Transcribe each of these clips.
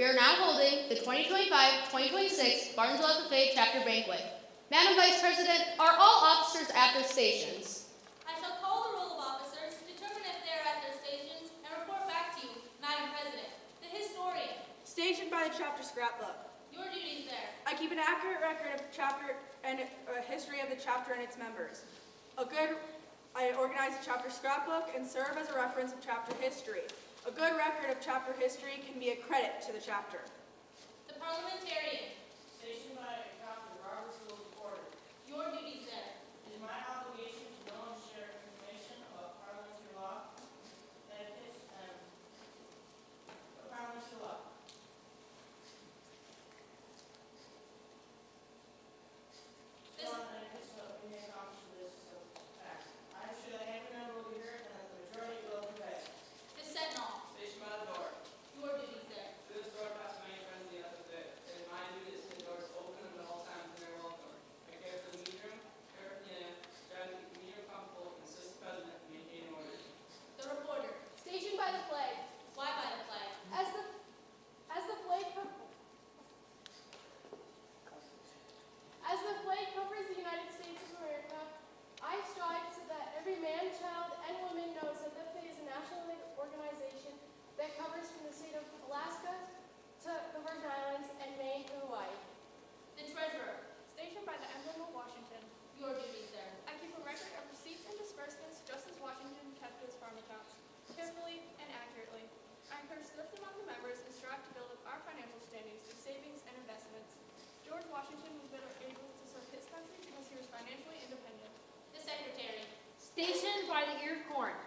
we are now holding the 2025-2026 Barnesville FFA Chapter Banquet. Madam Vice President, are all officers at their stations? I shall call the roll of officers, determine if they are at their stations, and report back to you, Madam President. The historian. Stationed by the chapter scrapbook. Your duties there. I keep an accurate record of chapter and history of the chapter and its members. I organize the chapter scrapbook and serve as a reference of chapter history. A good record of chapter history can be a credit to the chapter. The parliamentarian. Stationed by Captain Barnesville reporter. Your duties there. It is my obligation to know and share information about parliamentary law, etiquette, and parliamentary law. We may accomplish this fact. I am sure that every member will be heard and that the majority will obey. The sentinel. Stationed by the door. Your duties there. Through this door pass many friends of the FFA. It is my duty to keep the doors open and at all times when they're welcome. I care for the meeting room, care for the inn, strive to keep the meeting room comfortable, and assist the president in maintaining order. The reporter. Stationed by the flag. Why by the flag? As the flag covers the United States of America, I strive so that every man, child, and woman knows that FFA is a national organization that covers from the state of Alaska to the Virgin Islands and Maine to Hawaii. The treasurer. Stationed by the emblem of Washington, Your duties there. I keep a record of receipts and disbursements just as Washington kept his farm accounts, carefully and accurately. I encourage thrift among the members and strive to build up our financial standings through savings and investments. George Washington was better able to serve his country because he was financially independent. The secretary. Stationed by the ear of corn.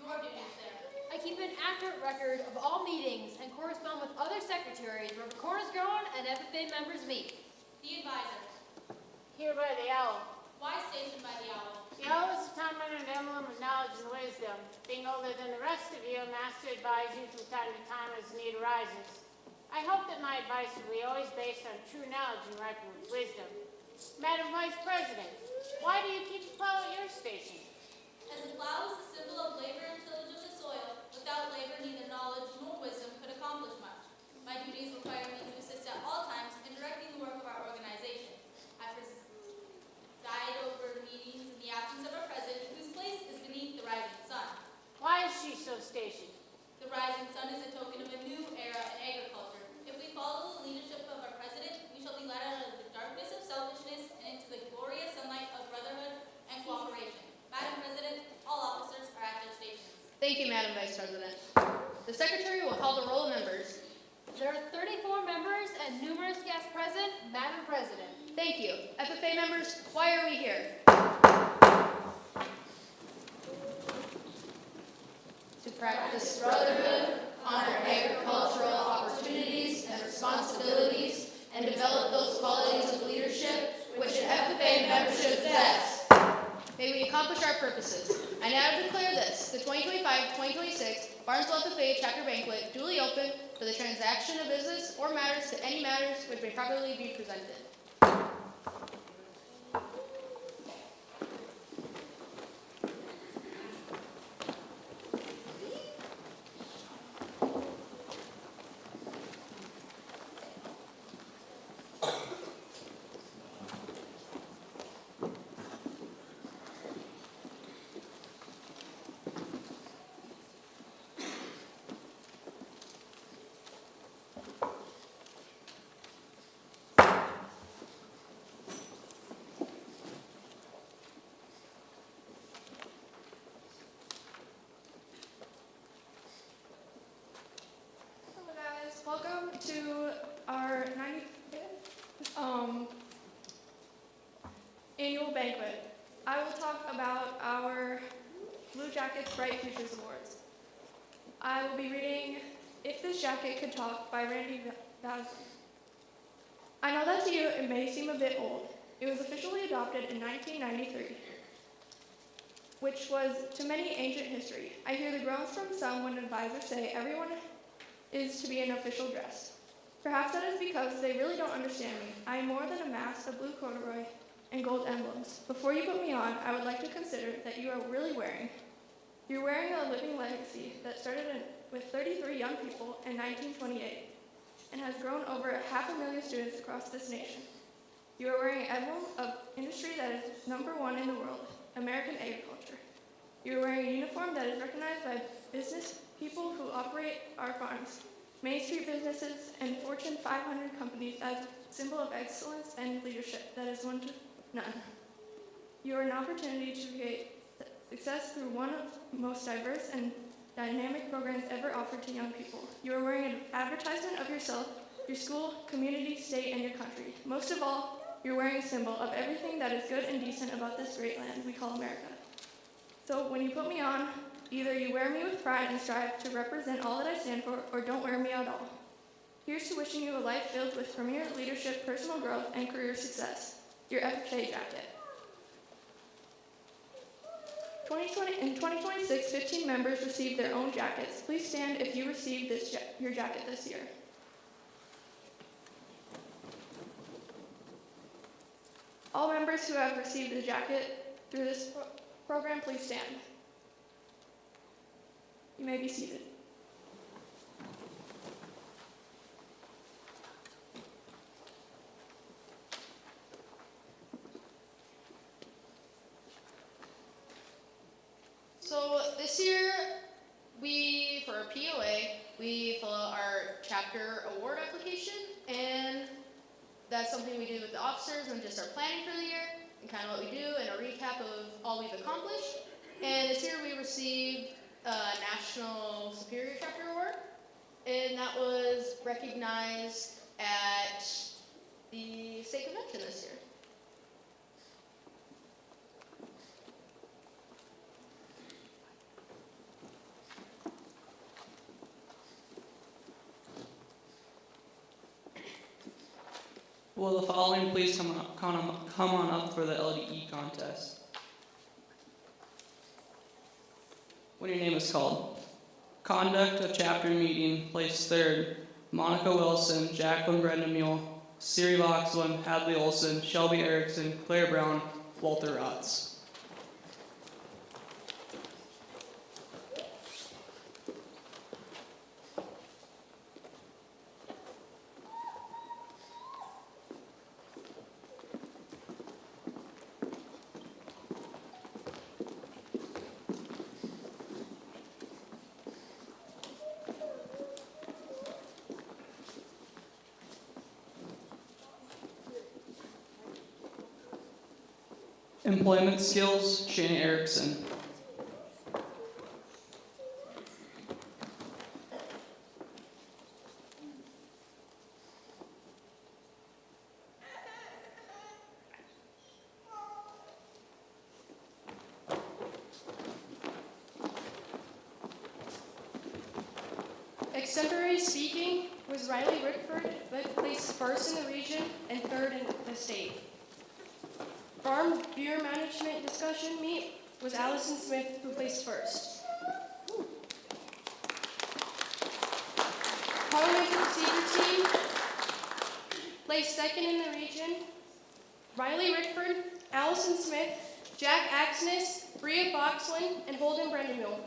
Your duties there. I keep an accurate record of all meetings and correspond with other secretaries wherever corn is grown and FFA members meet. The advisor. Here by the owl. Why stationed by the owl? The owl is a time-honored emblem of knowledge and wisdom. Being older than the rest of you, I'm asked to advise you from time to time as need arises. I hope that my advice will be always based on true knowledge and ripened with wisdom. Madam Vice President, why do you keep a plow at your station? As the plow is the symbol of labor and tillage of the soil, without labor neither knowledge nor wisdom could accomplish much. My duties require me to assist at all times in directing the work of our organization. I preside over meetings in the absence of our president, whose place is beneath the rising sun. Why is she so stationed? The rising sun is a token of a new era in agriculture. If we follow the leadership of our president, we shall be led out of the darkness of selfishness and into the glorious sunlight of brotherhood and cooperation. Madam President, all officers are at their stations. Thank you, Madam Vice President. The Secretary will call the roll of members. There are 34 members and numerous guests present, Madam President. Thank you. FFA members, why are we here? To practice brotherhood, honor agricultural opportunities and responsibilities, and develop those qualities of leadership which an FFA member should possess. May we accomplish our purposes. I now declare this, the 2025-2026 Barnesville FFA Chapter Banquet, duly open for the transaction of business or matters to any matters which may properly be presented. Welcome to our 95th annual banquet. I will talk about our Blue Jackets Bright Futures Awards. I will be reading If This Jacket Could Talk by Randy Vasman. I know that to you it may seem a bit old. It was officially adopted in 1993, which was to many ancient history. I hear the groans from some when advisors say everyone is to be in official dress. Perhaps that is because they really don't understand me. I am more than a mass of blue corduroy and gold emblems. Before you put me on, I would like to consider that you're wearing a living legacy that started with 33 young people in 1928. and has grown over 500,000 students across this nation. You are wearing an emblem of industry that is #1 in the world, American agriculture. You are wearing a uniform that is recognized by business people who operate our farms, Main Street businesses, and Fortune 500 companies as a symbol of excellence and leadership that is one to none. You are an opportunity to create success through one of the most diverse and dynamic programs ever offered to young people. You are wearing an advertisement of yourself, your school, community, state, and your country. Most of all, you're wearing a symbol of everything that is good and decent about this great land we call America. So when you put me on, either you wear me with pride and strive to represent all that I stand for, or don't wear me at all. Here's to wishing you a life filled with premier leadership, personal growth, and career success. Your FFA jacket. In 2026, 15 members received their own jackets. Please stand if you received your jacket this year. All members who have received a jacket through this program, please stand. You may be seated. So this year, for our POA, we fill out our chapter award application, and that's something we do with the officers and just our planning for the year, and kind of what we do, and a recap of all we've accomplished. And this year we received a National Superior Chapter Award, and that was recognized at the state convention this year. Will the following please come on up for the LDE contest? When your name is called. Conduct of chapter meeting, place 3rd, Monica Wilson, Jacqueline Brenda Mule, Siri Loxlin, Hadley Olson, Shelby Erickson, Claire Brown, Walter Rotz. Employment skills, Shana Erickson. Extemporary speaking was Riley Rickford, but placed 1st in the region and 3rd in the state. Farm beer management discussion meet was Allison Smith, who placed 1st. Parliamentary procedure team placed 2nd in the region. Riley Rickford, Allison Smith, Jack Axness, Bria Boxlin, and Holden Brendamule.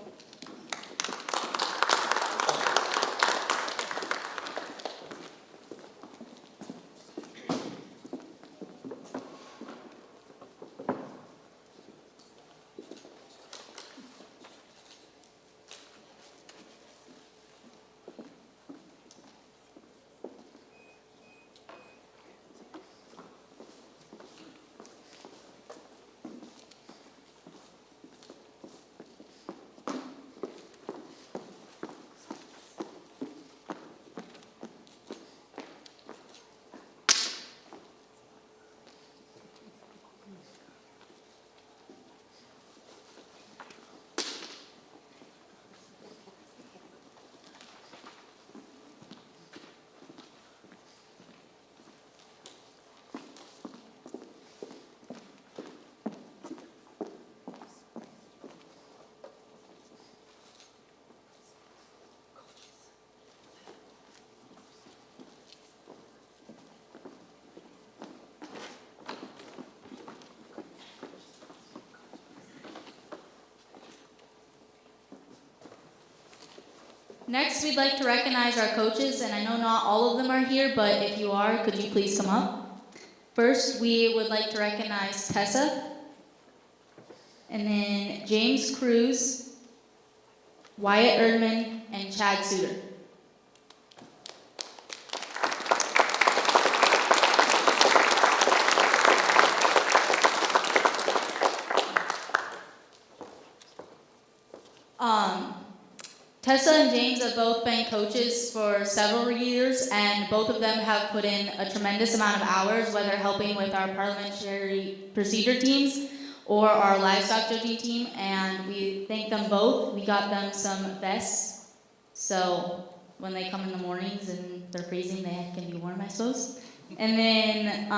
Next, we'd like to recognize our coaches, and I know not all of them are here, but if you are, could you please come up? First, we would like to recognize Tessa, and then James Cruz, Wyatt Erdman, and Chad Suter. Tessa and James have both been coaches for several years, and both of them have put in a tremendous amount of hours, whether helping with our parliamentary procedure teams or our livestock judging team, and we thank them both. We got them some vests, so when they come in the mornings and they're freezing, they can be warm, I suppose. And then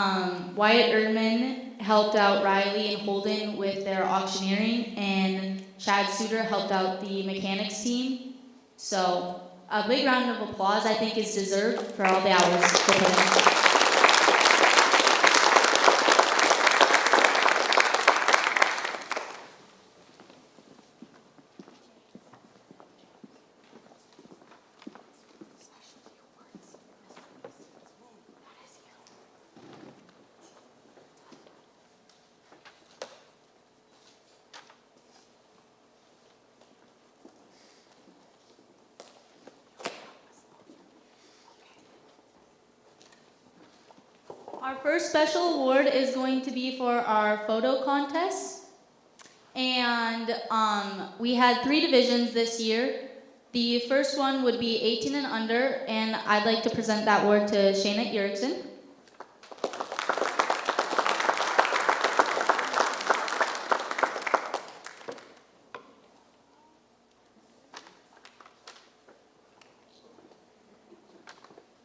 Wyatt Erdman helped out Riley and Holden with their auctioneering, and Chad Suter helped out the mechanics team. So a big round of applause, I think, is deserved for all the hours they put in. Our first special award is going to be for our photo contest. And we had 3 divisions this year. The first one would be 18 and under, and I'd like to present that award to Shayna Erickson.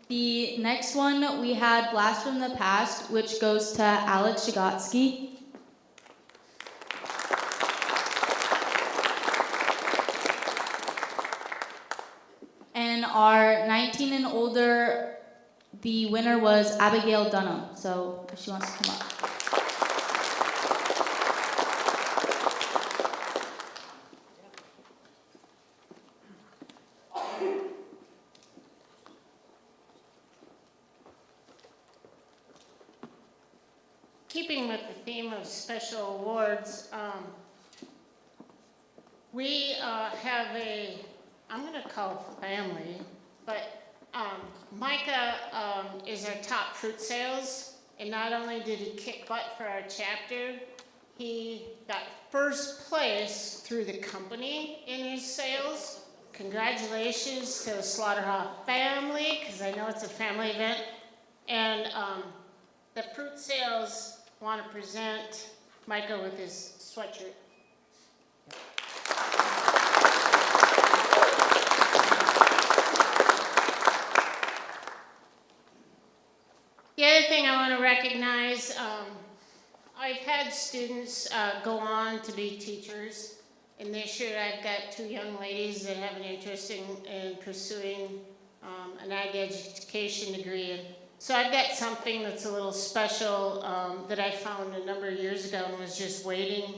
The next one, we had Blast from the Past, which goes to Alex Shigotsky. And our 19 and older, the winner was Abigail Dunham, so if she wants to come up. Keeping with the theme of special awards, we have a, I'm going to call it family, but Micah is our top fruit sales, and not only did he kick butt for our chapter, he got first place through the company in his sales. Congratulations to the Slaughterhouse family, because I know it's a family event. And the fruit sales want to present Micah with his sweatshirt. The other thing I want to recognize, I've had students go on to be teachers, and this year I've got 2 young ladies that have an interest in pursuing an ag education degree. So I've got something that's a little special that I found a number of years ago and was just waiting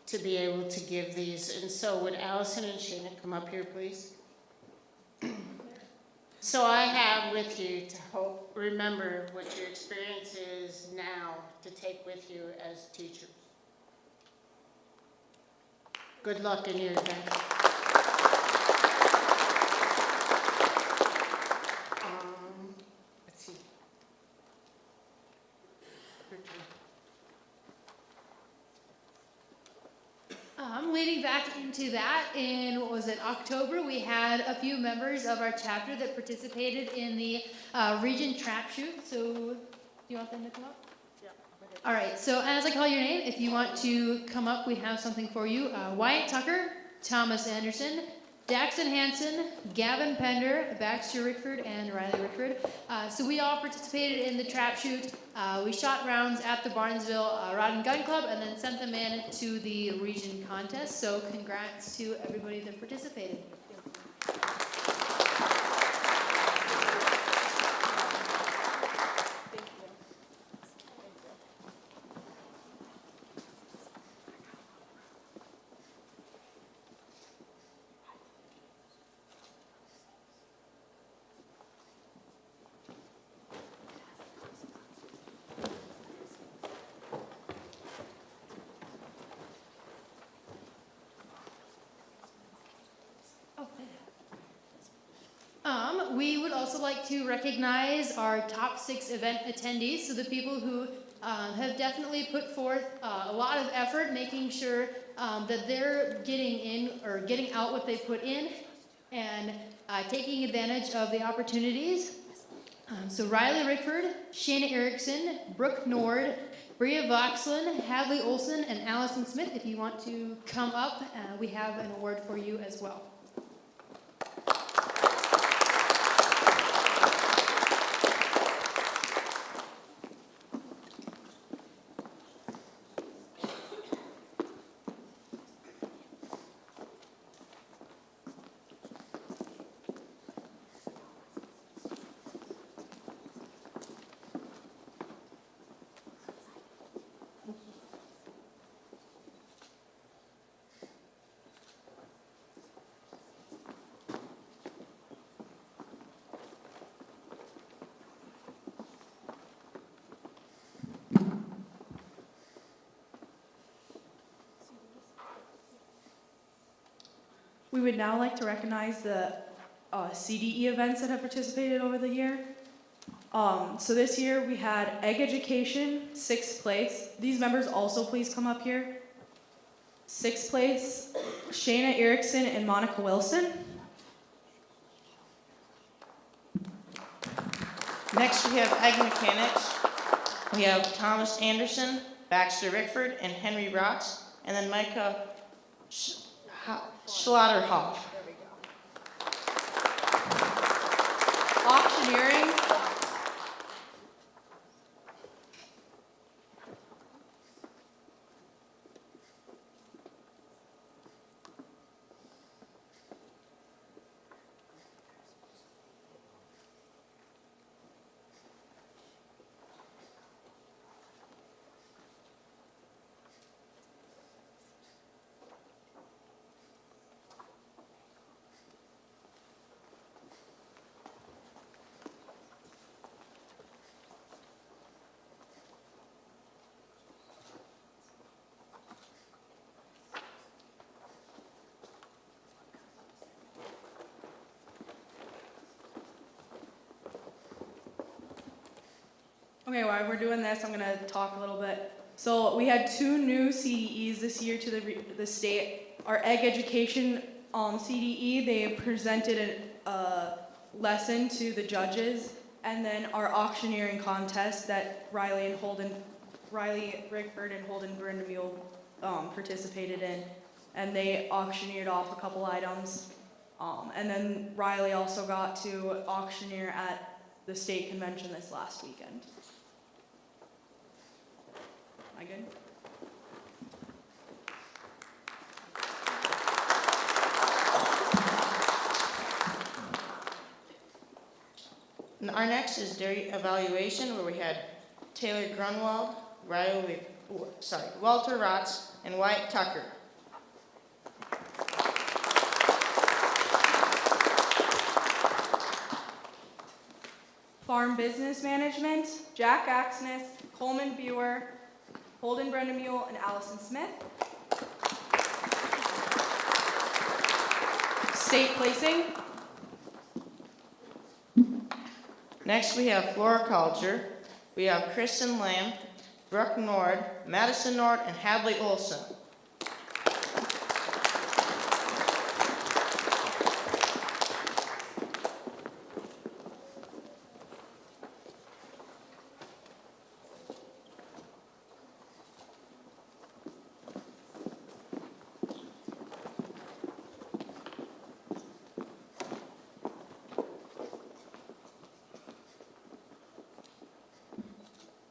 to be able to give these. And so would Allison and Shayna come up here, please? So I have with you to help remember what your experience is now to take with you as teachers. Good luck in your adventure. Let's see. Leading back into that, in what was it, October, we had a few members of our chapter that participated in the region trap shoot. So, do you want them to come up? Yeah. All right. So, as I call your name, if you want to come up, we have something for you. Wyatt Tucker, Thomas Anderson, Daxon Hansen, Gavin Pender, Baxter Rickford, and Riley Rickford. So we all participated in the trap shoot. We shot rounds at the Barnesville Rod and Gun Club and then sent them in to the region contest. So congrats to everybody that participated. We would also like to recognize our top 6 event attendees, so the people who have definitely put forth a lot of effort making sure that they're getting in or getting out what they put in and taking advantage of the opportunities. So Riley Rickford, Shayna Erickson, Brooke Nord, Bria Voxlin, Hadley Olson, and Allison Smith. If you want to come up, we have an award for you as well. We would now like to recognize the CDE events that have participated over the year. So this year we had Egg Education, 6th place. These members also please come up here. 6th place, Shayna Erickson and Monica Wilson. Next, we have Egg Mechanics. We have Thomas Anderson, Baxter Rickford, and Henry Rotz, and then Micah Schlotterhoff. Auctioneering, okay, while we're doing this, I'm gonna talk a little bit. So we had 2 new CDEs this year to the state. Our Egg Education CDE, they presented a lesson to the judges, and then our auctioneering contest that Riley Rickford and Holden Brindamule participated in, and they auctioneered off a couple items. And then Riley also got to auctioneer at the state convention this last weekend. Am I good? And our next is dairy evaluation, where we had Taylor Grunwald, Walter Rotz, and Wyatt Tucker. Farm Business Management, Jack Axness, Coleman Buer, Holden Brendamule, and Allison Smith. State Placing, Next, we have floriculture. We have Kristen Lamb, Brooke Nord, Madison Nord, and Hadley Olson.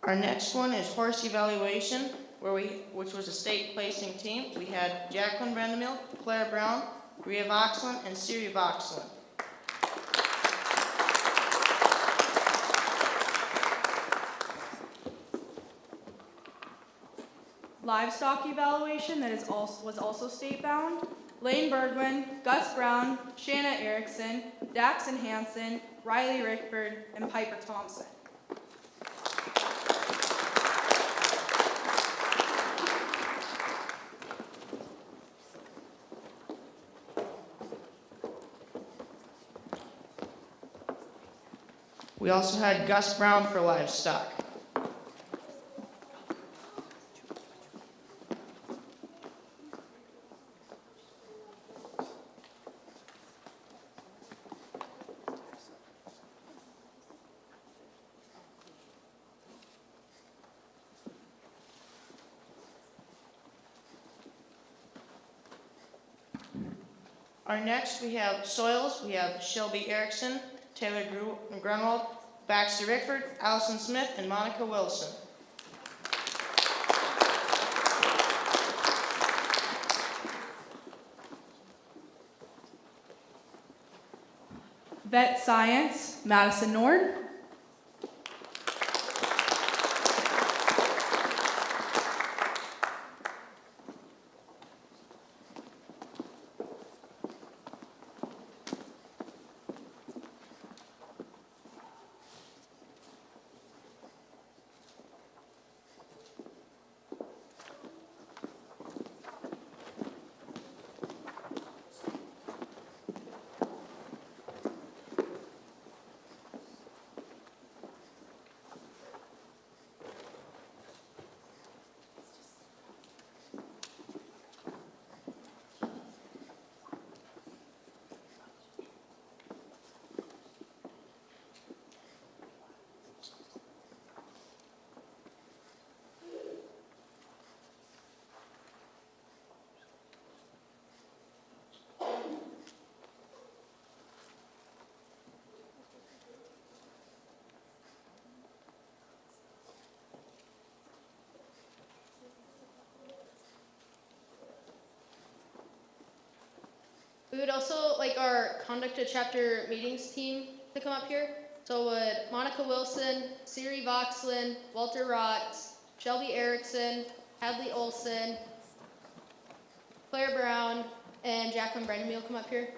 Our next one is horse evaluation, which was a state placing team. We had Jacqueline Brendamille, Claire Brown, Bria Voxlin, and Siri Voxlin. Livestock Evaluation that was also state bound. Lane Bergwin, Gus Brown, Shanna Erickson, Daxon Hansen, Riley Rickford, and Piper Thompson. We also had Gus Brown for livestock. Our next, we have soils. We have Shelby Erickson, Taylor Grunwald, Baxter Rickford, Allison Smith, and Monica Wilson. Vet Science, Madison Nord. We would also like our conduct of chapter meetings team to come up here. So would Monica Wilson, Siri Voxlin, Walter Rotz, Shelby Erickson, Hadley Olson, Claire Brown, and Jacqueline Brendenmeal come up here.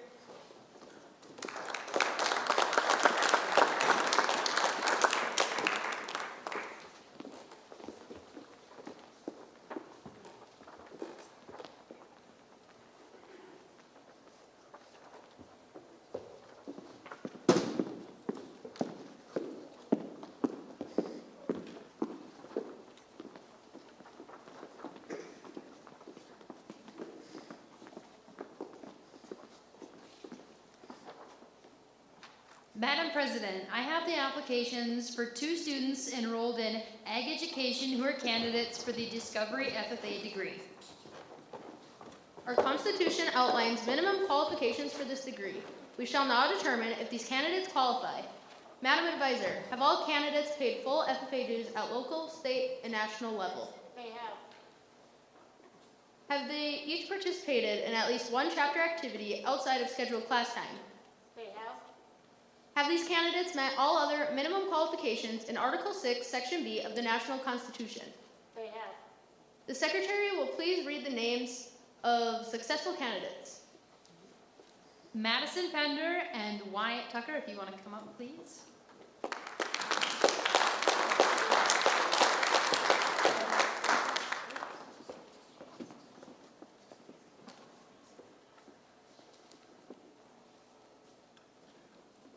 Madam President, I have the applications for 2 students enrolled in Ag Education who are candidates for the Discovery FFA degree. Our Constitution outlines minimum qualifications for this degree. We shall now determine if these candidates qualify. Madam Advisor, have all candidates paid full FFA dues at local, state, and national level? They have. Have they each participated in at least one chapter activity outside of scheduled class time? They have. Have these candidates met all other minimum qualifications in Article 6, Section B of the National Constitution? They have. The Secretary will please read the names of successful candidates. Madison Pender and Wyatt Tucker, if you want to come up, please.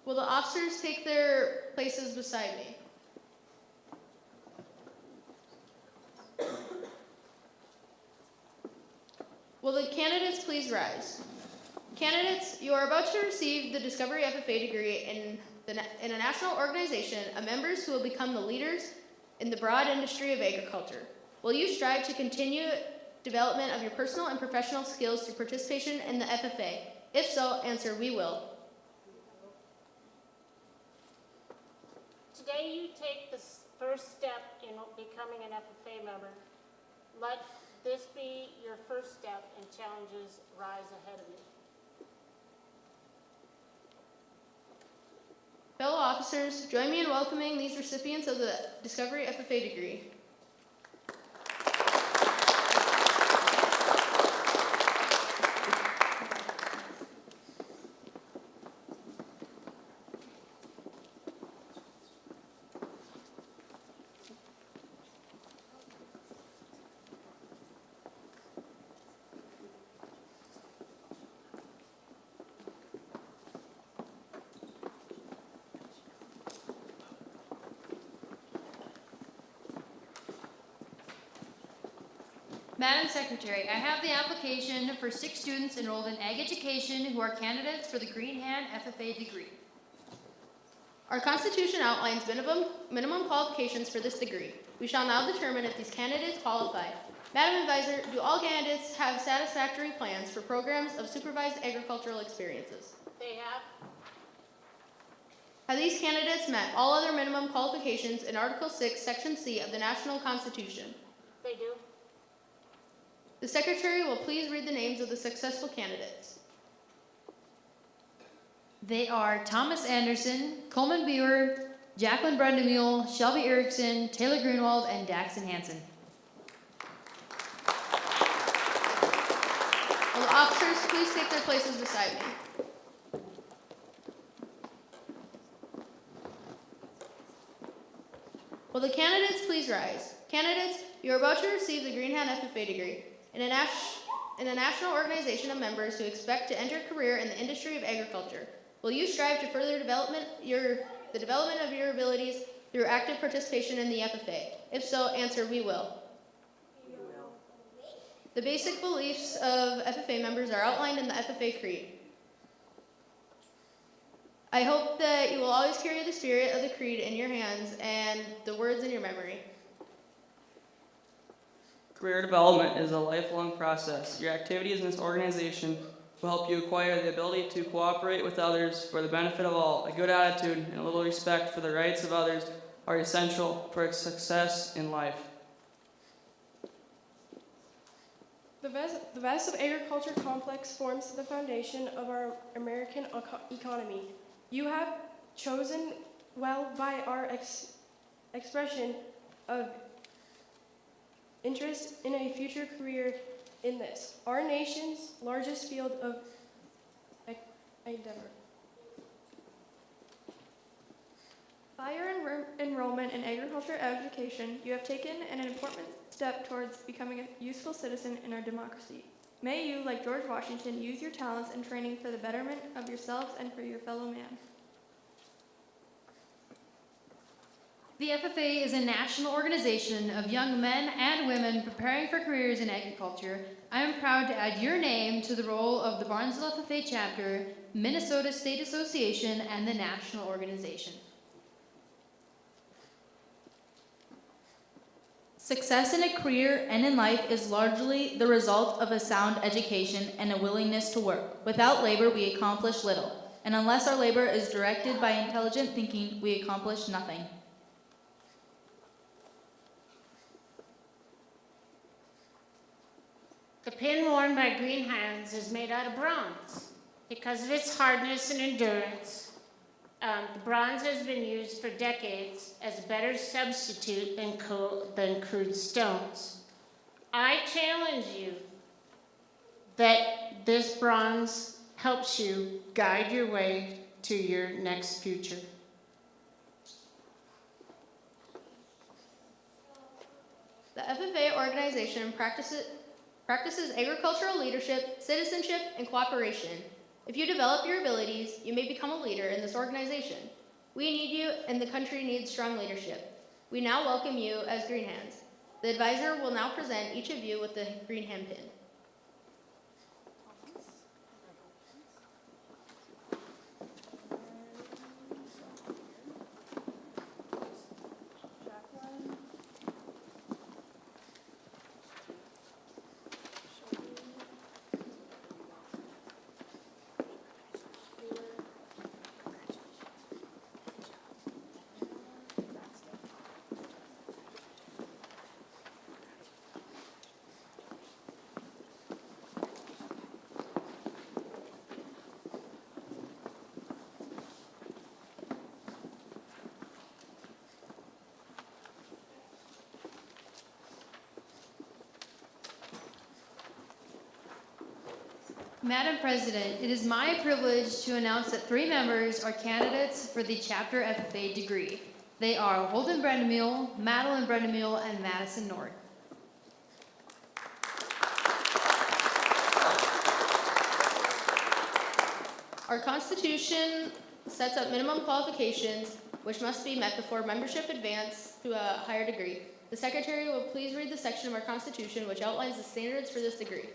Will the officers take their places beside me? Will the candidates please rise? Candidates, you are about to receive the Discovery FFA degree in a national organization of members who will become the leaders in the broad industry of agriculture. Will you strive to continue development of your personal and professional skills through participation in the FFA? If so, answer, we will. Today you take the first step in becoming an FFA member. Let this be your first step and challenges rise ahead of you. Fellow officers, join me in welcoming these recipients of the Discovery FFA degree. Madam Secretary, I have the application for 6 students enrolled in Ag Education who are candidates for the Green Hand FFA degree. Our Constitution outlines minimum qualifications for this degree. We shall now determine if these candidates qualify. Madam Advisor, do all candidates have satisfactory plans for programs of supervised agricultural experiences? They have. Have these candidates met all other minimum qualifications in Article 6, Section C of the National Constitution? They do. The Secretary will please read the names of the successful candidates. They are Thomas Anderson, Coleman Beaver, Jacqueline Brendamule, Shelby Erickson, Taylor Greenwald, and Daxon Hansen. Will the officers please take their places beside me? Will the candidates please rise? Candidates, you are about to receive the Green Hand FFA degree. In a national organization of members who expect to enter a career in the industry of agriculture, will you strive to further the development of your abilities through active participation in the FFA? If so, answer, we will. We will. The basic beliefs of FFA members are outlined in the FFA Creed. I hope that you will always carry the spirit of the Creed in your hands and the words in your memory. Career development is a lifelong process. Your activities in this organization will help you acquire the ability to cooperate with others for the benefit of all. A good attitude and a little respect for the rights of others are essential for success in life. The vast of agriculture complex forms the foundation of our American economy. You have chosen well by our expression of interest in a future career in this, our nation's largest field of endeavor. By your enrollment in agriculture education, you have taken an important step towards becoming a useful citizen in our democracy. May you, like George Washington, use your talents and training for the betterment of yourselves and for your fellow man. The FFA is a national organization of young men and women preparing for careers in agriculture. I am proud to add your name to the roll of the Barnesville FFA Chapter, Minnesota State Association, and the national organization. Success in a career and in life is largely the result of a sound education and a willingness to work. Without labor, we accomplish little, and unless our labor is directed by intelligent thinking, we accomplish nothing. The pin worn by Green Hands is made out of bronze. Because of its hardness and endurance, the bronze has been used for decades as a better substitute than crude stones. I challenge you that this bronze helps you guide your way to your next future. The FFA organization practices agricultural leadership, citizenship, and cooperation. If you develop your abilities, you may become a leader in this organization. We need you, and the country needs strong leadership. We now welcome you as Green Hands. The advisor will now present each of you with the Green Hand pin. Madam President, it is my privilege to announce that 3 members are candidates for the Chapter FFA degree. They are Holden Brendamule, Madeline Brendamule, and Madison Nord. Our Constitution sets up minimum qualifications which must be met before membership advance to a higher degree. The Secretary will please read the section of our Constitution which outlines the standards for this degree.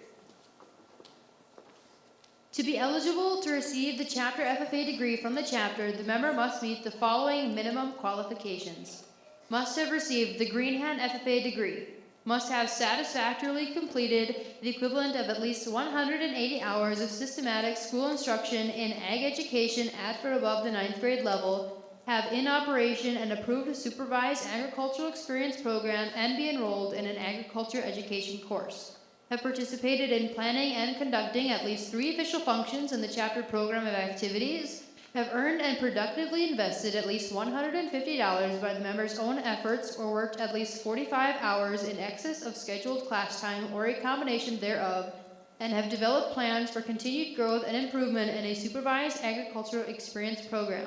To be eligible to receive the Chapter FFA degree from the chapter, the member must meet the following minimum qualifications. Must have received the Green Hand FFA degree. Must have satisfactorily completed the equivalent of at least 180 hours of systematic school instruction in ag education at or above the 9th grade level, have in operation an approved supervised agricultural experience program, and be enrolled in an agriculture education course. Have participated in planning and conducting at least 3 official functions in the chapter program of activities, have earned and productively invested at least $150 by the member's own efforts, or worked at least 45 hours in excess of scheduled class time or a combination thereof, and have developed plans for continued growth and improvement in a supervised agricultural experience program.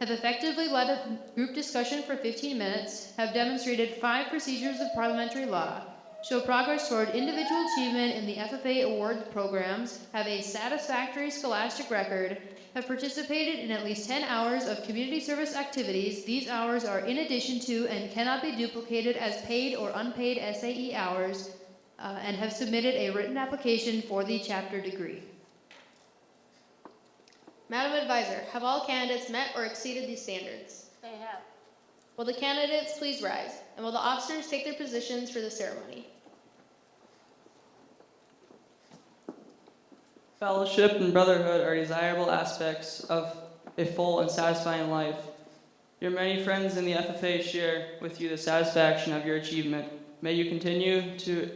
Have effectively led a group discussion for 15 minutes, have demonstrated 5 procedures of parliamentary law, show progress toward individual achievement in the FFA award programs, have a satisfactory scholastic record, have participated in at least 10 hours of community service activities. These hours are in addition to and cannot be duplicated as paid or unpaid SAE hours, and have submitted a written application for the chapter degree. Madam Advisor, have all candidates met or exceeded these standards? They have. Will the candidates please rise, and will the officers take their positions for the ceremony? Fellowship and brotherhood are desirable aspects of a full and satisfying life. Your many friends in the FFA share with you the satisfaction of your achievement. May you continue to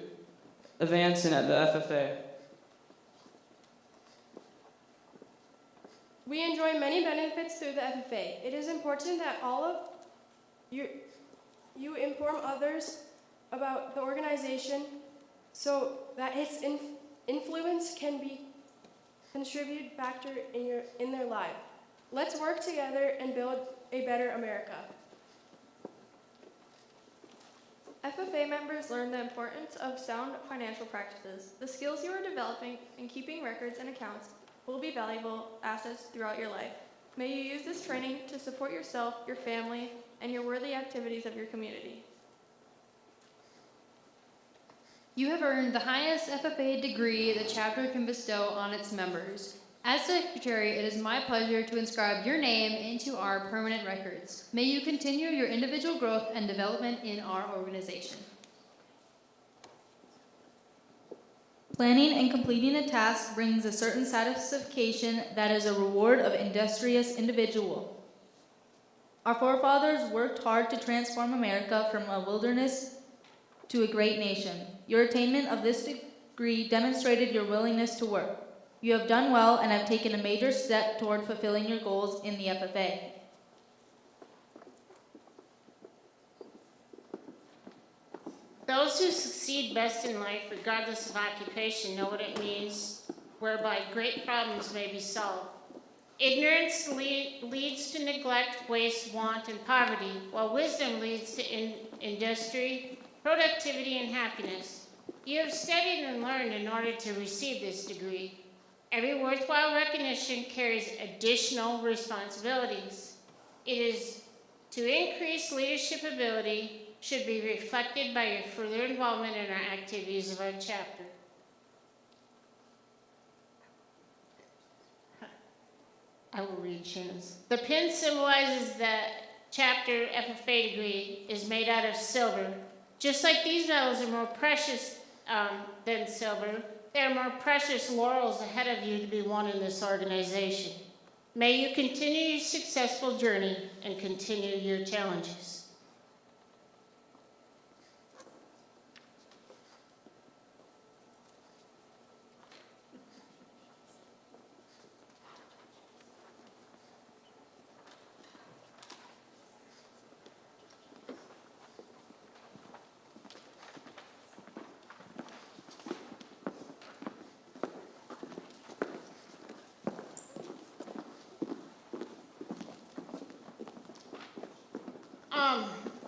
advance in the FFA. We enjoy many benefits through the FFA. It is important that all of you inform others about the organization so that its influence can be contributed factor in their life. Let's work together and build a better America. FFA members learn the importance of sound financial practices. The skills you are developing in keeping records and accounts will be valuable assets throughout your life. May you use this training to support yourself, your family, and your worthy activities of your community. You have earned the highest FFA degree the chapter can bestow on its members. As Secretary, it is my pleasure to inscribe your name into our permanent records. May you continue your individual growth and development in our organization. Planning and completing a task brings a certain satisfaction that is a reward of industrious individual. Our forefathers worked hard to transform America from a wilderness to a great nation. Your attainment of this degree demonstrated your willingness to work. You have done well and have taken a major step toward fulfilling your goals in the FFA. Those who succeed best in life, regardless of occupation, know what it means, whereby great problems may be solved. Ignorance leads to neglect, waste, want, and poverty, while wisdom leads to industry, productivity, and happiness. You have studied and learned in order to receive this degree. Every worthwhile recognition carries additional responsibilities. It is to increase leadership ability, should be reflected by your further involvement in our activities of our chapter. I will read Shannon's. The pin symbolizes that chapter FFA degree is made out of silver. Just like these medals are more precious than silver, there are more precious laurels ahead of you to be won in this organization. May you continue your successful journey and continue your challenges.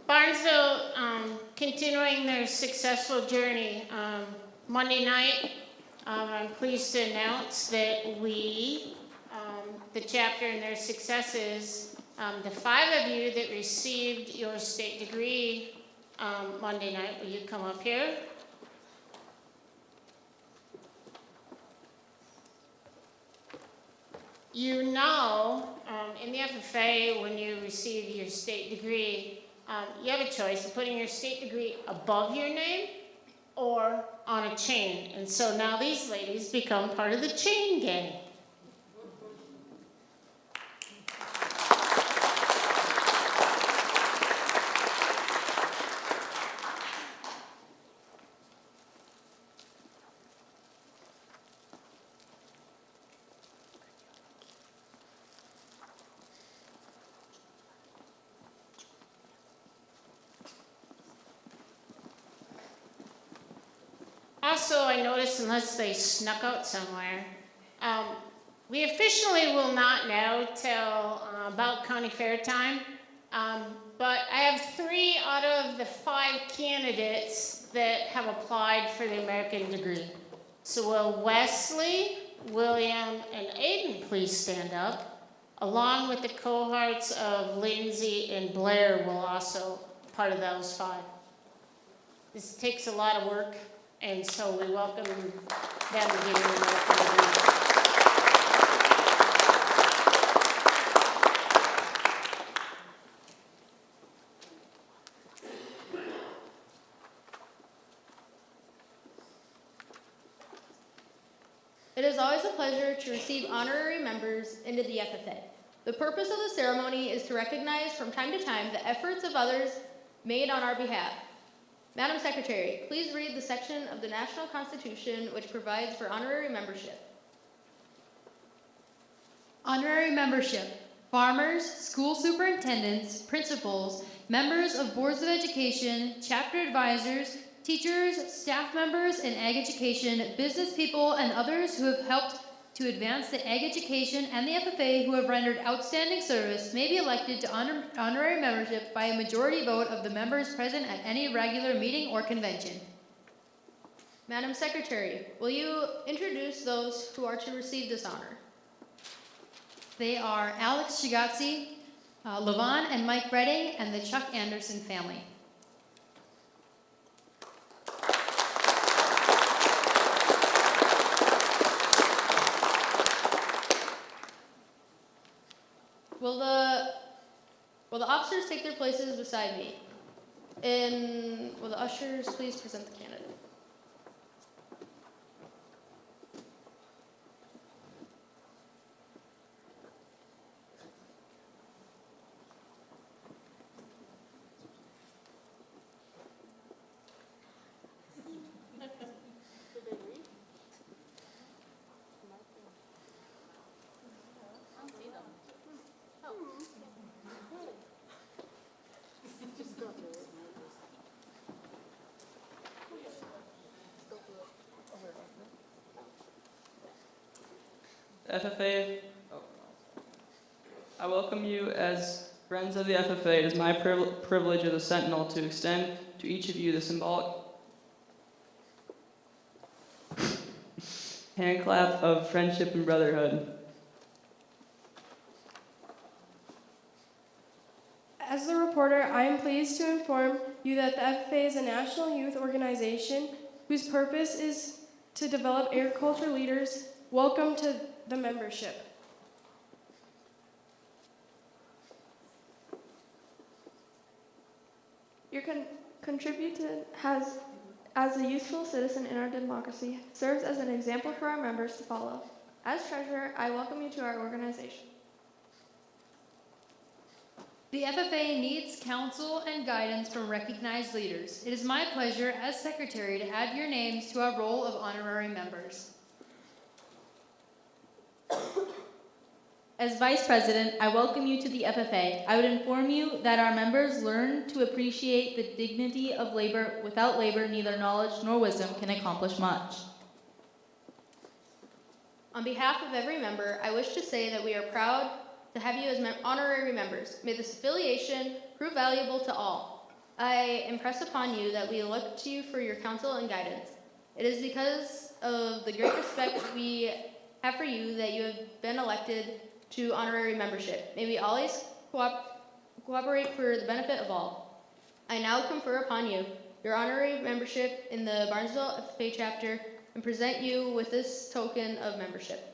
Barnesville, continuing their successful journey. Monday night, I'm pleased to announce that we, the chapter and their successes, the 5 of you that received your state degree Monday night. Will you come up here? You know, in the FFA, when you receive your state degree, you have a choice of putting your state degree above your name or on a chain. And so now these ladies become part of the chain gang. Also, I noticed, unless they snuck out somewhere, we officially will not know till about county fair time. But I have 3 out of the 5 candidates that have applied for the American degree. So will Wesley, William, and Aiden please stand up, along with the cohorts of Lindsay and Blair will also part of those 5. This takes a lot of work. And so we welcome them to get in the American degree. It is always a pleasure to receive honorary members into the FFA. The purpose of the ceremony is to recognize from time to time the efforts of others made on our behalf. Madam Secretary, please read the section of the National Constitution which provides for honorary membership. Honorary membership. Farmers, school superintendents, principals, members of boards of education, chapter advisors, teachers, staff members in ag education, business people, and others who have helped to advance the ag education and the FFA who have rendered outstanding service may be elected to honorary membership by a majority vote of the members present at any regular meeting or convention. Madam Secretary, will you introduce those who are to receive this honor? They are Alex Shigazzi, Levon and Mike Redding, and the Chuck Anderson family. Will the officers take their places beside me? And will the ushers please present the candidate? FFA, I welcome you as friends of the FFA. It is my privilege as a Sentinel to extend to each of you the symbolic hand clap of friendship and brotherhood. As the reporter, I am pleased to inform you that the FFA is a national youth organization whose purpose is to develop agriculture leaders. Welcome to the membership. Your contribution has, as a useful citizen in our democracy, serves as an example for our members to follow. As treasurer, I welcome you to our organization. The FFA needs counsel and guidance from recognized leaders. It is my pleasure as secretary to add your names to our roll of honorary members. As vice president, I welcome you to the FFA. I would inform you that our members learn to appreciate the dignity of labor. Without labor, neither knowledge nor wisdom can accomplish much. On behalf of every member, I wish to say that we are proud to have you as honorary members. May this affiliation prove valuable to all. I impress upon you that we look to you for your counsel and guidance. It is because of the great respect we have for you that you have been elected to honorary membership. May we always cooperate for the benefit of all. I now confer upon you your honorary membership in the Barnesville FFA chapter and present you with this token of membership.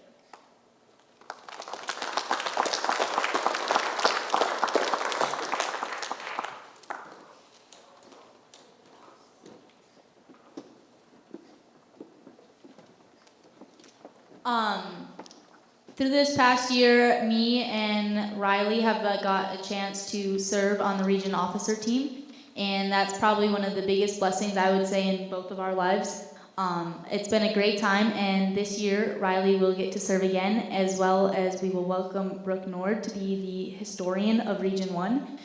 Through this past year, me and Riley have got a chance to serve on the region officer team, and that's probably one of the biggest blessings I would say in both of our lives. It's been a great time, and this year Riley will get to serve again, as well as we will welcome Brooke Nord to be the historian of Region 1.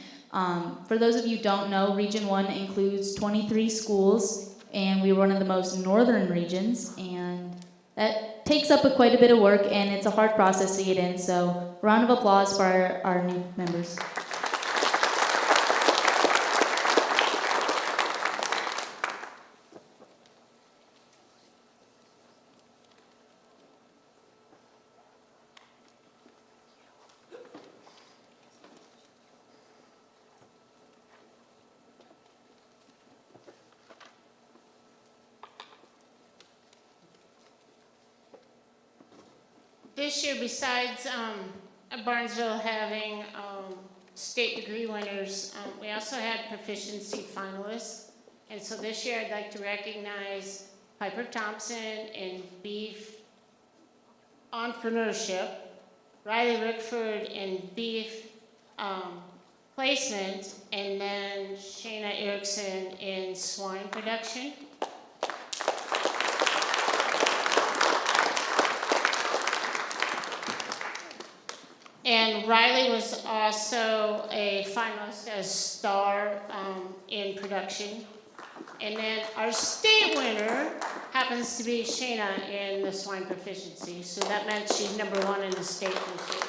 For those of you who don't know, Region 1 includes 23 schools, and we're one of the most northern regions, and that takes up quite a bit of work, and it's a hard process to get in, so round of applause for our new members. This year, besides Barnesville having state degree winners, we also had proficiency finalists. And so this year, I'd like to recognize Piper Thompson in beef entrepreneurship, Riley Rickford in beef placement, and then Shayna Erickson in swine production. And Riley was also a finalist as star in production. And then our state winner happens to be Shayna in the swine proficiency. So that meant she's number 1 in the state this year.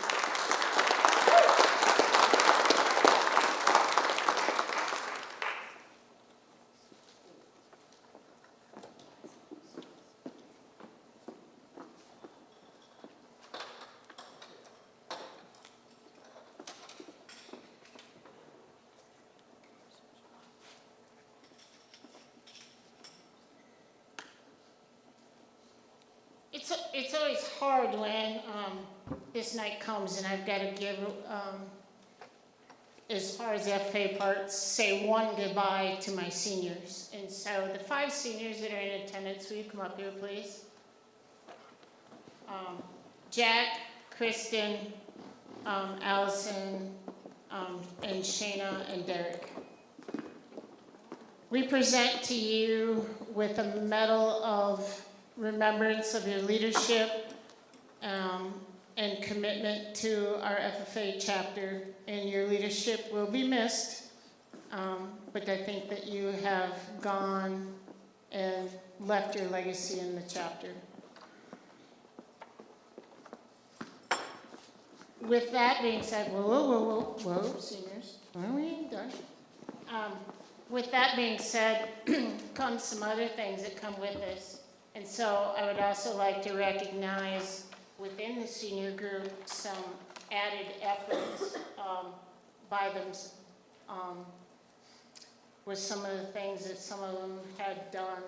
It's always hard when this night comes and I've got to give, as far as the FFA parts, say one goodbye to my seniors. And so the 5 seniors that are in attendance, will you come up here, please? Jack, Kristen, Allison, and Shayna and Derek. We present to you with a medal of remembrance of your leadership and commitment to our FFA chapter, and your leadership will be missed, but I think that you have gone and left your legacy in the chapter. With that being said, whoa, seniors, are we done? With that being said, comes some other things that come with this. And so I would also like to recognize within the senior group some added efforts by them with some of the things that some of them had done.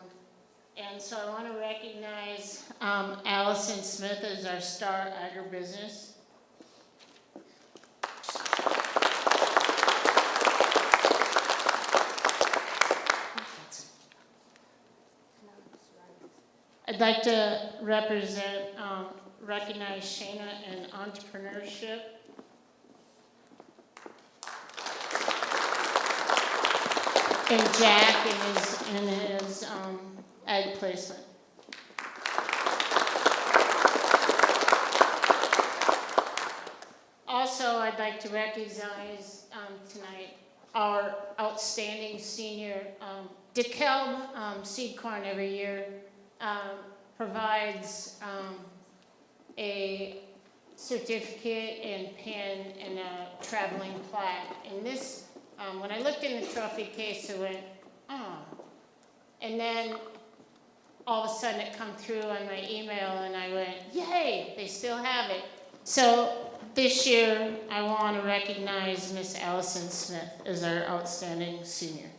And so I want to recognize Allison Smith as our star agribusiness. I'd like to recognize Shayna in entrepreneurship. And Jack in his ag placement. Also, I'd like to recognize tonight our outstanding senior, DeKalb Seed Corn every year provides a certificate and pin and a traveling plaque. And this, when I looked in the trophy case, I went, oh. And then all of a sudden it come through on my email and I went, yay, they still have it. So this year I want to recognize Miss Allison Smith as our outstanding senior.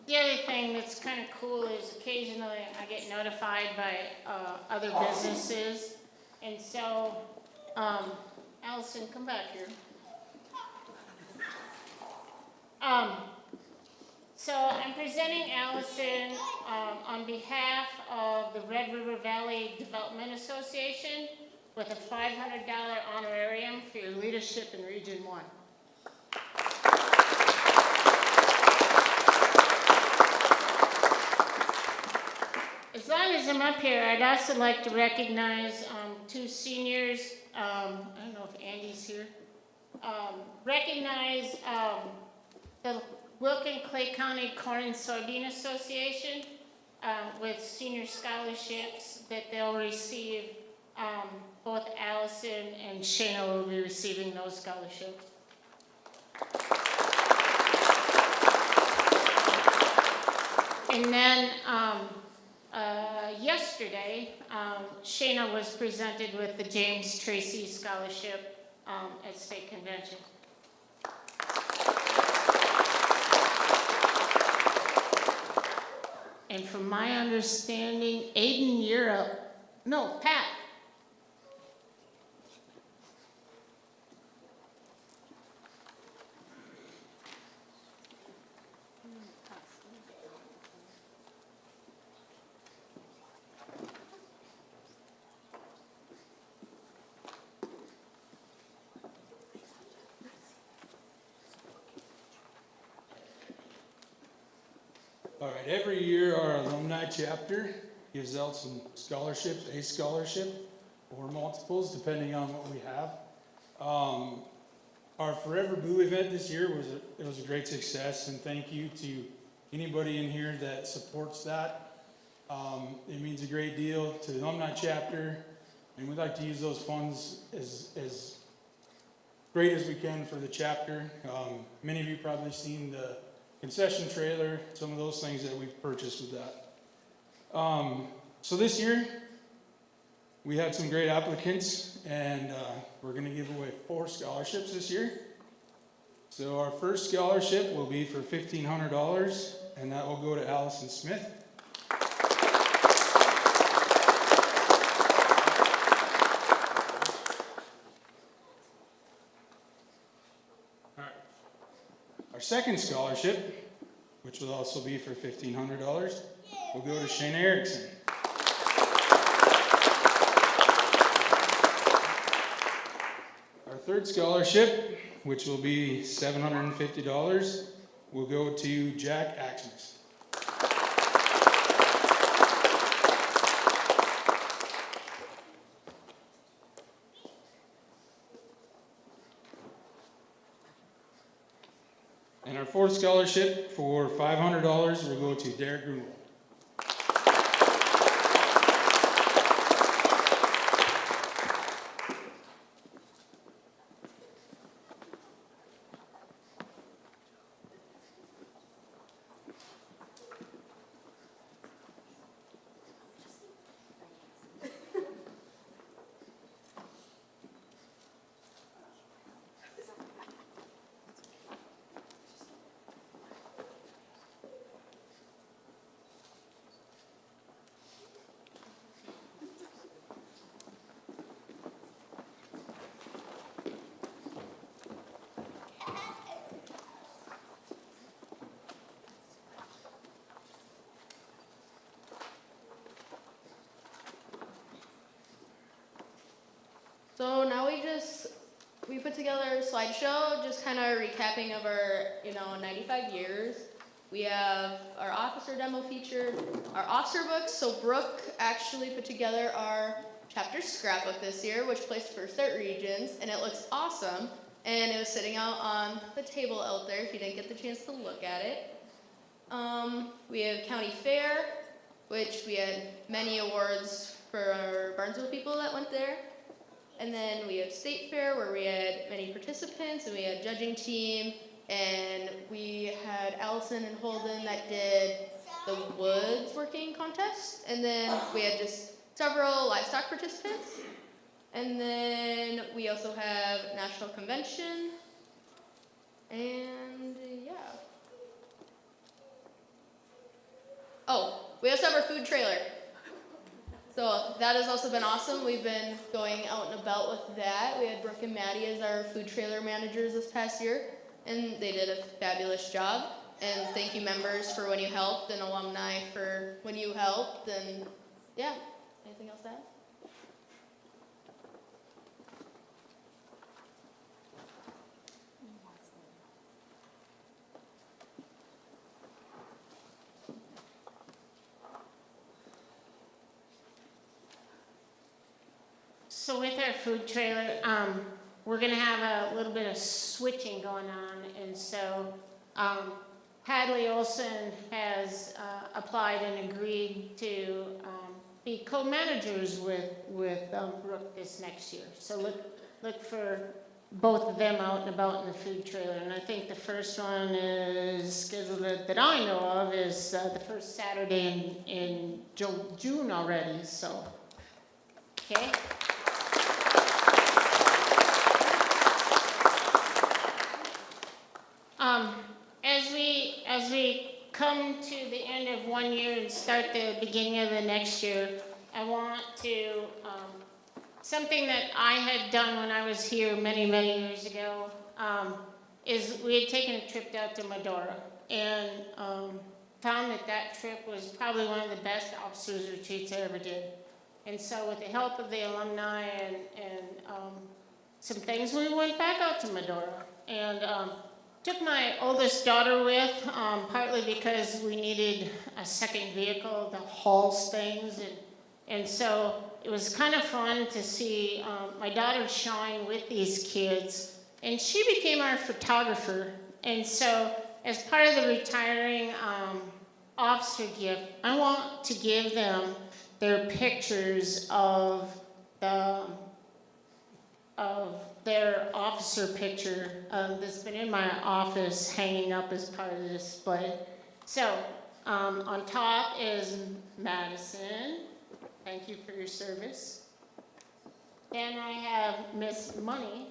The other thing that's kind of cool is occasionally I get notified by other businesses. And so, Allison, come back here. So I'm presenting Allison on behalf of the Red River Valley Development Association with a $500 honorarium for your leadership in Region 1. As long as I'm up here, I'd also like to recognize two seniors. I don't know if Andy's here. Recognize the Wilkin Clay County Corn and Soybean Association with senior scholarships that they'll receive. Both Allison and Shayna will be receiving those scholarships. And then yesterday, Shayna was presented with the James Tracy Scholarship at State Convention. And from my understanding, Aiden, you're up. No, Pat. All right, every year our alumni chapter gives out some scholarships, a scholarship or multiples depending on what we have. Our Forever Blue event this year was a great success, and thank you to anybody in here that supports that. It means a great deal to the alumni chapter, and we'd like to use those funds as great as we can for the chapter. Many of you probably seen the concession trailer, some of those things that we've purchased with that. So this year, we had some great applicants, and we're going to give away 4 scholarships this year. So our first scholarship will be for $1,500, and that will go to Allison Smith. Our second scholarship, which will also be for $1,500, will go to Shayna Erickson. Our third scholarship, which will be $750, will go to Jack Axness. And our fourth scholarship for $500 will go to Derek Grunwald. So now we put together a slideshow, just kind of recapping of our, 95 years. We have our officer demo featured, our officer books. So Brooke actually put together our chapter scrapbook this year, which placed first at Regions, and it looks awesome. And it was sitting out on the table out there if you didn't get the chance to look at it. We have County Fair, which we had many awards for our Barnesville people that went there. And then we have State Fair, where we had many participants, and we had judging team, and we had Allison and Holden that did the woods working contest, and then we had just several livestock participants. And then we also have National Convention, and yeah. Oh, we also have our food trailer. So that has also been awesome. We've been going out and about with that. We had Brooke and Maddie as our food trailer managers this past year, and they did a fabulous job. And thank you, members, for when you helped, and alumni for when you helped. And yeah, anything else to add? So with our food trailer, we're gonna have a little bit of switching going on, and so Hadley Olson has applied and agreed to be co-managers with Brooke this next year. So look for both of them out and about in the food trailer, and I think the first one is scheduled that I know of is the first Saturday in June already. So okay. As we come to the end of one year and start the beginning of the next year, I want to, something that I had done when I was here many, many years ago, is we had taken a trip out to Medora and found that trip was probably one of the best officers retreats I ever did. And so with the help of the alumni and some things, we went back out to Medora and took my oldest daughter with, partly because we needed a second vehicle to haul things, and so it was kind of fun to see my daughter shine with these kids, and she became our photographer. And so as part of the retiring officer gift, I want to give them their pictures of their officer picture that's been in my office hanging up as part of the display. So on top is Madison. Thank you for your service. Then I have Miss Money.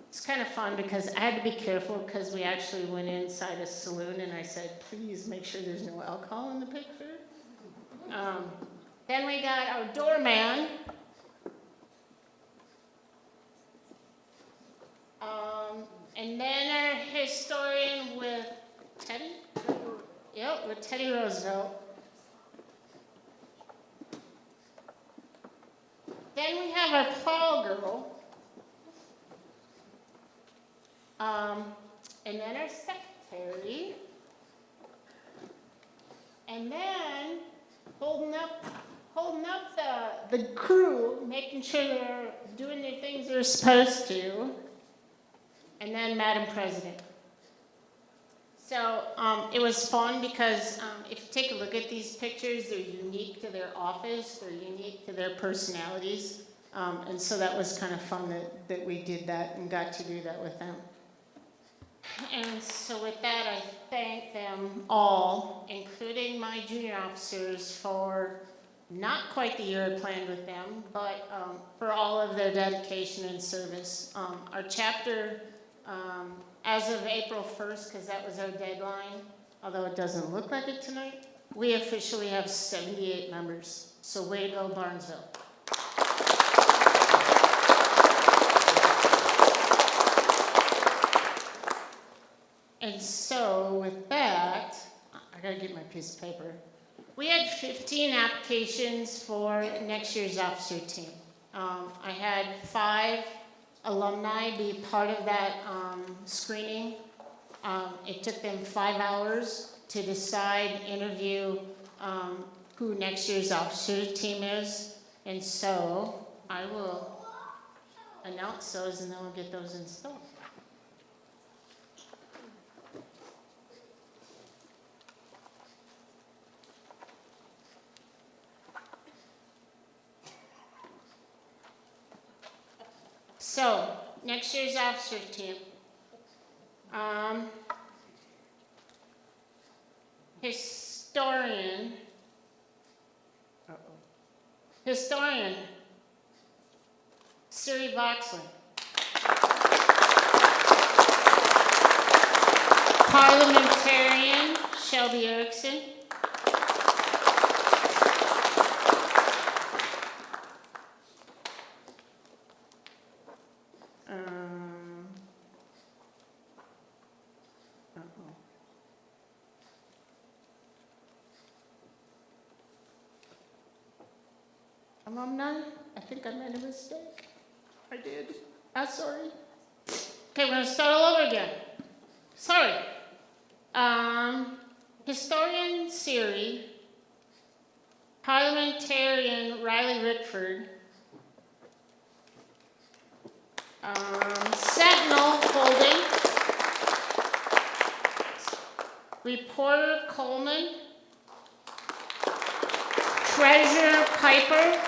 It's kind of fun because I had to be careful because we actually went inside a saloon and I said, please make sure there's no alcohol in the picture. Then we got our doorman. And then our historian with Teddy? Yep, with Teddy Roosevelt. Then we have our plow girl. And then our secretary. And then holding up the crew, making sure they're doing the things they're supposed to. And then Madam President. So it was fun because if you take a look at these pictures, they're unique to their office, they're unique to their personalities. And so that was kind of fun that we did that and got to do that with them. And so with that, I thank them all, including my junior officers, for not quite the year I planned with them, but for all of their dedication and service. Our chapter, as of April 1st, because that was our deadline, although it doesn't look like it tonight, we officially have 78 members. So way to go, Barnesville. And so with that, I gotta get my piece of paper. We had 15 applications for next year's officer team. I had 5 alumni be part of that screening. It took them 5 hours to decide, interview who next year's officer team is. And so I will announce those and then we'll get those installed. So, next year's officer team. Historian. Historian. Siri Voxlin. Parliamentarian. Shelby Erickson. alumni. I think I made a mistake. I did. I'm sorry. Okay, we're gonna start all over again. Sorry. Historian Siri, parliamentarian Riley Rickford, Sentinel Holden, reporter Coleman, treasurer Piper,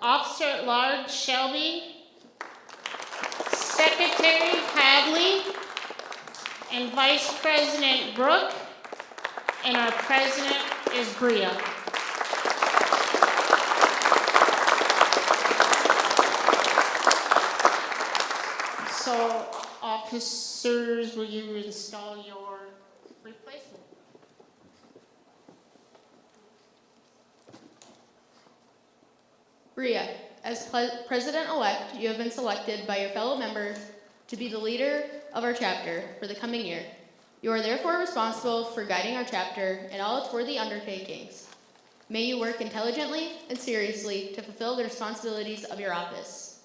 officer at large Shelby, secretary Hadley, and vice president Brooke, and our president is Bria. So, officers, will you install your replacement? Bria, as president-elect, you have been selected by your fellow members to be the leader of our chapter for the coming year. You are therefore responsible for guiding our chapter in all its worthy undertakings. May you work intelligently and seriously to fulfill the responsibilities of your office.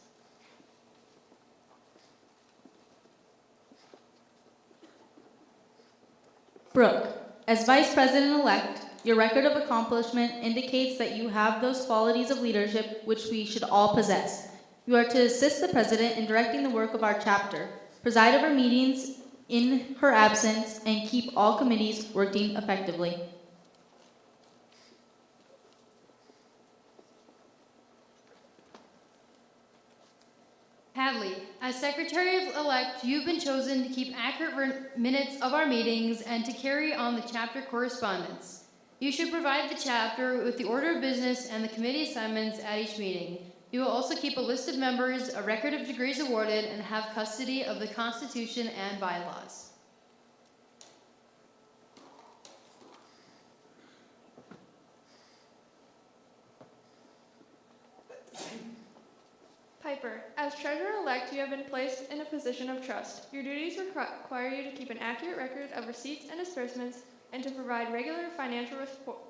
Brooke, as Vice President-elect, your record of accomplishment indicates that you have those qualities of leadership which we should all possess. You are to assist the President in directing the work of our chapter, preside over meetings in her absence, and keep all committees working effectively. Hadley, as Secretary-elect, you've been chosen to keep accurate minutes of our meetings and to carry on the chapter correspondence. You should provide the chapter with the order of business and the committee assignments at each meeting. You will also keep a list of members, a record of degrees awarded, and have custody of the Constitution and bylaws. Piper, as treasurer-elect, you have been placed in a position of trust. Your duties require you to keep an accurate record of receipts and disbursements and to provide regular financial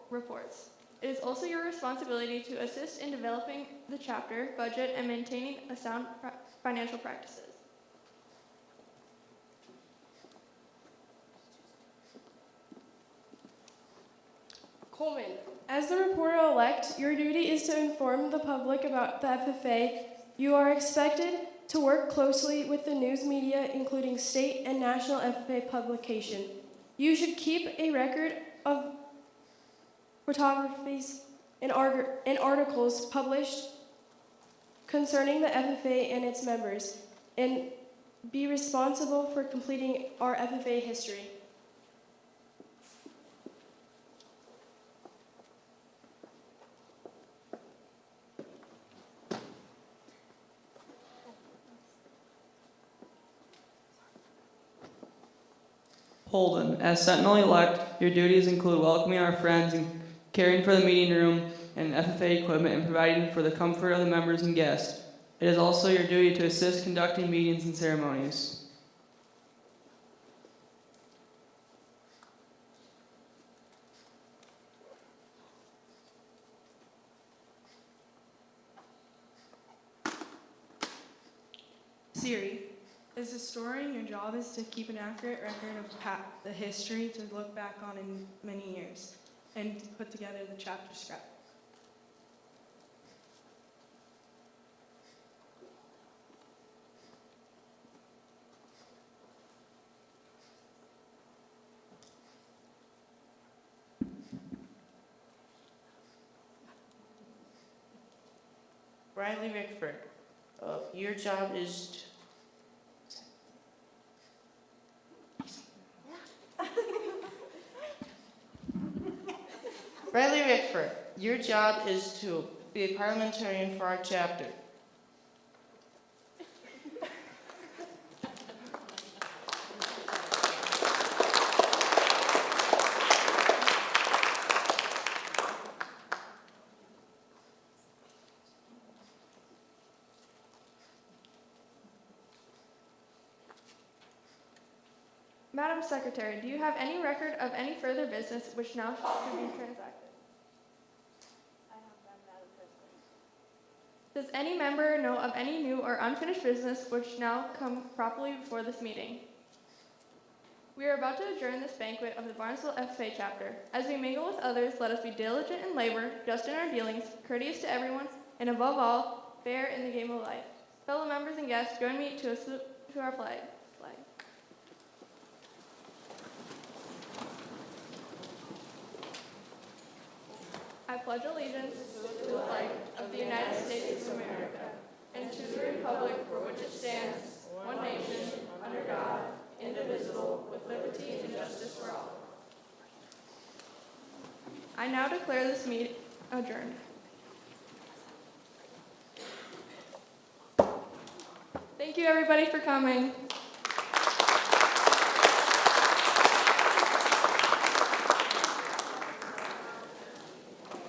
reports. It is also your responsibility to assist in developing the chapter, budget, and maintaining a sound financial practices. Coleman, as the reporter-elect, your duty is to inform the public about the FFA. You are expected to work closely with the news media, including state and national FFA publication. You should keep a record of photographies and articles published concerning the FFA and its members, and be responsible for completing our FFA history. Holden, as Sentinel-elect, your duties include welcoming our friends and caring for the meeting room and FFA equipment and providing for the comfort of the members and guests. It is also your duty to assist conducting meetings and ceremonies. Siri, as historian, your job is to keep an accurate record of the history to look back on in many years and to put together the chapter scrapbook. Riley Rickford, your job is Riley Rickford, your job is to be a parliamentarian for our chapter. Madam Secretary, do you have any record of any further business which now should be transacted? Does any member know of any new or unfinished business which now come properly before this meeting? We are about to adjourn this banquet of the Barnesville FFA chapter. As we mingle with others, let us be diligent in labor, just in our dealings, courteous to everyone, and above all, fair in the game of life. Fellow members and guests, join me to a salute to our flag. I pledge allegiance to the flag of the United States of America and to the republic for which it stands, one nation, under God, indivisible, with liberty and justice for all. I now declare this meeting adjourned. Thank you everybody for coming.